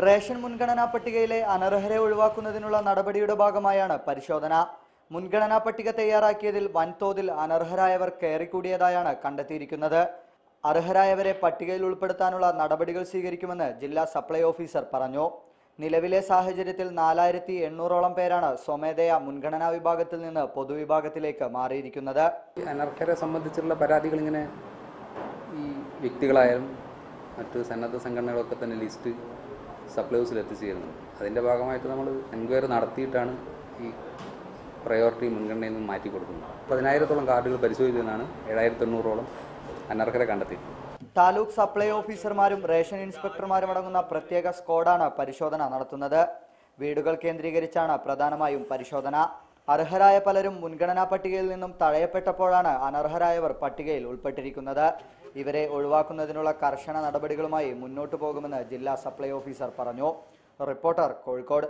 Ration മുൻഗണനാ പട്ടികയിലെ അനർഹരെ ഒഴിവാക്കുന്നതിനുള്ള നടപടിയുടെ ഭാഗമായാണ് പരിശോധന. മുൻഗണനാ പട്ടിക തയ്യാറാക്കിയതിൽ വൻതോതിൽ അനർഹരായവർ കയറിക്കൂടിയതായാണ് കണ്ടെത്തിയിരിക്കുന്നത്. അർഹരായവരെ പട്ടികയിൽ ഉൾപ്പെടുത്താനുള്ള നടപടികൾ സ്വീകരിക്കുമെന്ന് ജില്ലാ സപ്ലൈ ഓഫീസർ പറഞ്ഞു. നിലവിലെ സാഹചര്യത്തിൽ 4800ഓളം പേരാണ് സ്വമേധയാ മുൻഗണനാ വിഭാഗത്തിൽ നിന്ന് പൊതുവിഭാഗത്തിലേക്ക് മാറിയിരിക്കുന്നത്. അനർഹരെ സംബന്ധിച്ചുള്ള പരാതികൾ ഇങ്ങനെ ഈ വ്യക്തികളായാലും മറ്റ് സന്നദ്ധ സംഘടനകളൊക്കെ തന്നെ ലിസ്റ്റ് സപ്ലൈ ഹൗസിൽ എത്തിച്ചേരുന്നത്. അതിൻ്റെ ഭാഗമായിട്ട് നമ്മൾ എൻക്വയറി നടത്തിയിട്ടാണ് ഈ പ്രയോറിറ്റി മുൻഗണനയിൽ നിന്ന് മാറ്റി കൊടുക്കുന്നത്. 10,000ഓളം കാർഡുകൾ പരിശോധിച്ചതിനാണ് 7800ഓളം അനർഹരെ കണ്ടെത്തി. താലൂക്ക് സപ്ലൈ ഓഫീസർമാരും റേഷൻ ഇൻസ്പെക്ടർമാരും അടങ്ങുന്ന പ്രത്യേക സ്ക്വാഡാണ് പരിശോധന നടത്തുന്നത്. വീടുകൾ കേന്ദ്രീകരിച്ചാണ് പ്രധാനമായും പരിശോധന. അർഹരായ പലരും മുൻഗണനാ പട്ടികയിൽ നിന്നും തഴയപ്പെട്ടപ്പോഴാണ് അനർഹരായവർ പട്ടികയിൽ ഉൾപ്പെട്ടിരിക്കുന്നത്. ഇവരെ ഒഴിവാക്കുന്നതിനുള്ള കർശന നടപടികളുമായി മുന്നോട്ടു പോകുമെന്ന് ജില്ലാ സപ്ലൈ ഓഫീസർ പറഞ്ഞു. റിപ്പോർട്ടർ, കോഴിക്കോട്.